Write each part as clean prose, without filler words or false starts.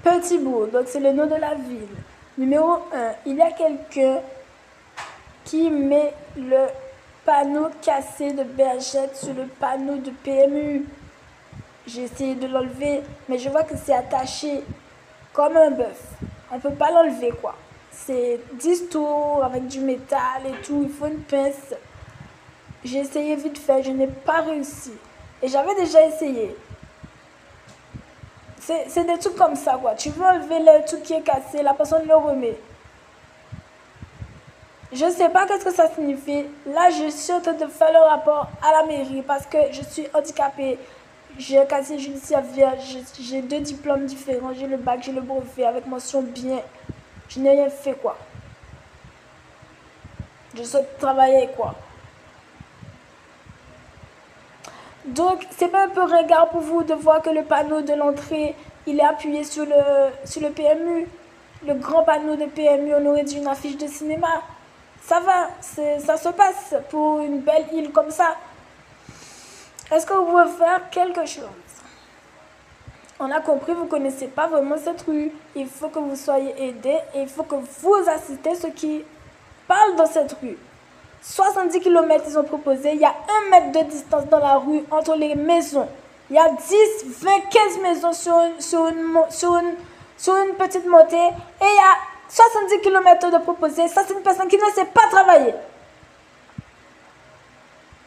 Petit bourg, donc c'est le nom de la ville. Numéro 1, il y a quelqu'un qui met le panneau cassé de Bergette sur le panneau de PMU. J'ai essayé de l'enlever, mais je vois que c'est attaché comme un bœuf. On ne peut pas l'enlever, quoi. C'est 10 tours avec du métal et tout. Il faut une pince. J'ai essayé vite fait, je n'ai pas réussi. Et j'avais déjà essayé. C'est des trucs comme ça, quoi. Tu veux enlever le truc qui est cassé, la personne le remet. Je ne sais pas qu'est-ce que ça signifie. Là, je suis en train de faire le rapport à la mairie parce que je suis handicapée. J'ai un casier judiciaire vierge, j'ai 2 diplômes différents, j'ai le bac, j'ai le brevet avec mention bien. Je n'ai rien fait, quoi. Je souhaite travailler, quoi. Donc, c'est pas un peu regard pour vous de voir que le panneau de l'entrée, il est appuyé sur le PMU. Le grand panneau de PMU, on aurait dit une affiche de cinéma. Ça va, ça se passe pour une belle île comme ça. Est-ce que vous pouvez faire quelque chose? On a compris, vous ne connaissez pas vraiment cette rue. Il faut que vous soyez aidés et il faut que vous assistez ceux qui parlent dans cette rue. 70 km ils ont proposé. Il y a 1 mètre de distance dans la rue entre les maisons. Il y a 10, 20, 15 maisons sur une petite montée. Et il y a 70 km de proposé. Ça, c'est une personne qui ne sait pas travailler.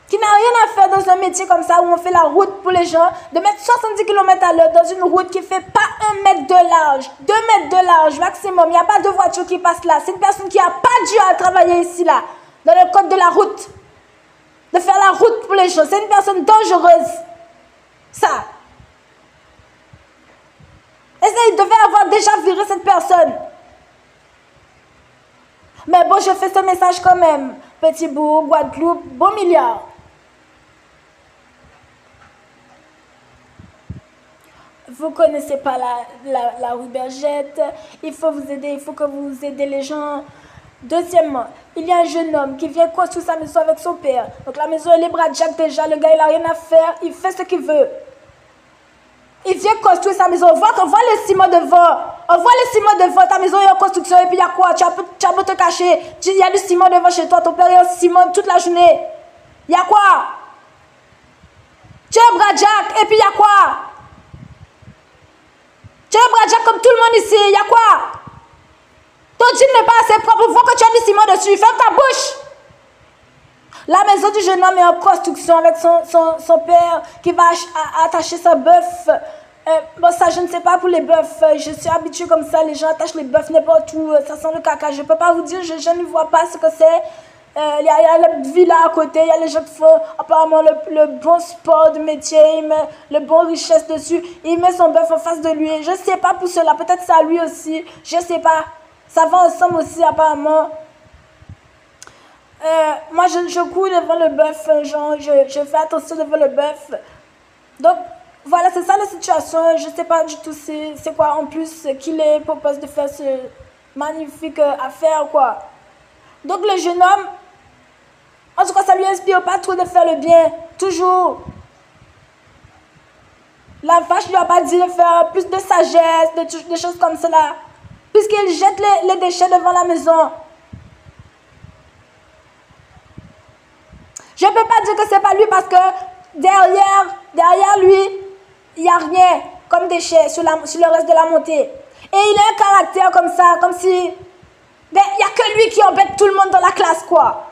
Qui n'a rien à faire dans un métier comme ça où on fait la route pour les gens, de mettre 70 km à l'heure dans une route qui ne fait pas 1 mètre de large, 2 mètres de large maximum. Il n'y a pas de voiture qui passe là. C'est une personne qui n'a pas dû à travailler ici, là, dans le code de la route. De faire la route pour les gens. C'est une personne dangereuse. Ça. Et ça, il devait avoir déjà viré cette personne. Mais bon, je fais ce message quand même. Petit bourg, Guadeloupe, bon milliard. Vous ne connaissez pas la rue Bergette, il faut vous aider, il faut que vous aidez les gens. Deuxièmement, il y a un jeune homme qui vient construire sa maison avec son père. Donc la maison, elle est bradjack déjà, le gars, il n'a rien à faire, il fait ce qu'il veut. Il vient construire sa maison, on voit le ciment devant. On voit le ciment devant, ta maison est en construction, et puis il y a quoi? Tu as beau te cacher, il y a du ciment devant chez toi, ton père est en ciment toute la journée. Il y a quoi? Tu es un bradjack, et puis il y a quoi? Tu es un bradjack comme tout le monde ici, il y a quoi? Ton jean n'est pas assez propre, on voit que tu as du ciment dessus, ferme ta bouche. La maison du jeune homme est en construction avec son père qui va attacher sa bœuf. Bon, ça, je ne sais pas pour les bœufs. Je suis habituée comme ça, les gens attachent les bœufs n'importe où, ça sent le caca. Je ne peux pas vous dire, je ne vois pas ce que c'est. Il y a la villa à côté, il y a les gens qui font apparemment le bon sport de métier, il met le bon richesse dessus, il met son bœuf en face de lui. Je ne sais pas pour cela, peut-être c'est à lui aussi, je ne sais pas. Ça va ensemble aussi apparemment. Moi je cours devant le bœuf, je fais attention devant le bœuf. Donc voilà, c'est ça la situation. Je ne sais pas du tout c'est quoi en plus qu'il les propose de faire ce magnifique affaire, quoi. Donc le jeune homme, en tout cas, ça lui inspire pas trop de faire le bien, toujours. La vache lui a pas dit de faire plus de sagesse, des choses comme cela, puisqu'il jette les déchets devant la maison. Je ne peux pas dire que c'est pas lui parce que derrière lui, il n'y a rien comme déchets sur le reste de la montée. Et il a un caractère comme ça, comme si il n'y a que lui qui embête tout le monde dans la classe, quoi.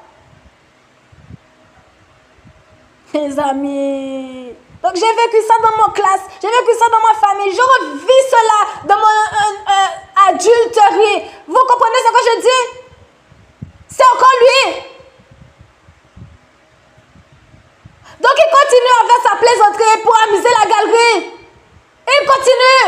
Mes amis. Donc j'ai vécu ça dans mon classe, j'ai vécu ça dans ma famille, je revis cela dans mon adulterie. Vous comprenez ce que je dis? C'est encore lui. Donc il continue à faire sa plaisanterie pour amuser la galerie. Et il continue.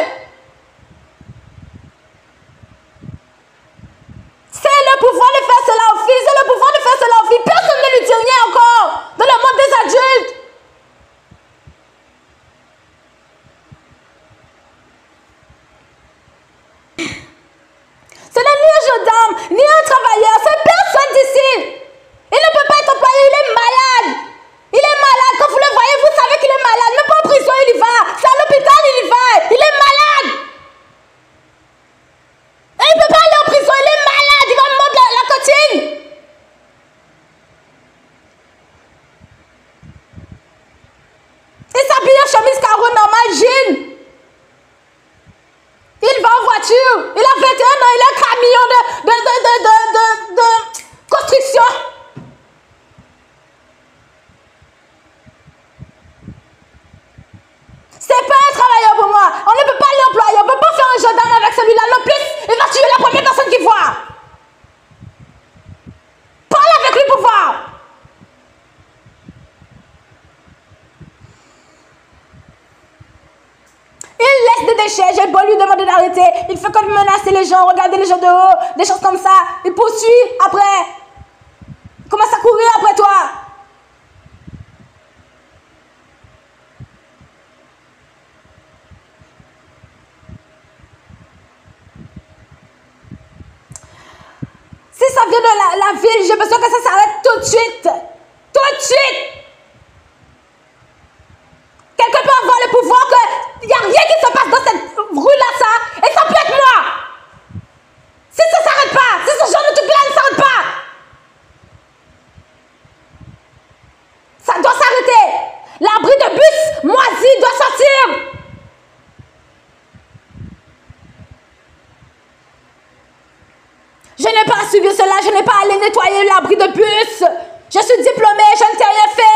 C'est le pouvoir de faire cela aux filles, c'est le pouvoir de faire cela aux filles. Personne ne lui dit rien encore dans le monde des adultes. péchait, j'ai beau lui demander d'arrêter. Il fait comme menacer les gens, regarder les gens de haut, des choses comme ça. Il poursuit après. Il commence à courir après toi. Si ça vient de la ville, j'ai besoin que ça s'arrête tout de suite. Tout de suite. Quelque part avoir le pouvoir qu'il n'y a rien qui se passe dans cette rue-là, ça. Et ça peut être moi. Si ça ne s'arrête pas, si ce genre de truc-là ne s'arrête pas, ça doit s'arrêter. L'abri de bus moisi doit sortir. Je n'ai pas suivi cela, je n'ai pas allé nettoyer l'abri de bus. Je suis diplômée, je ne t'ai rien fait.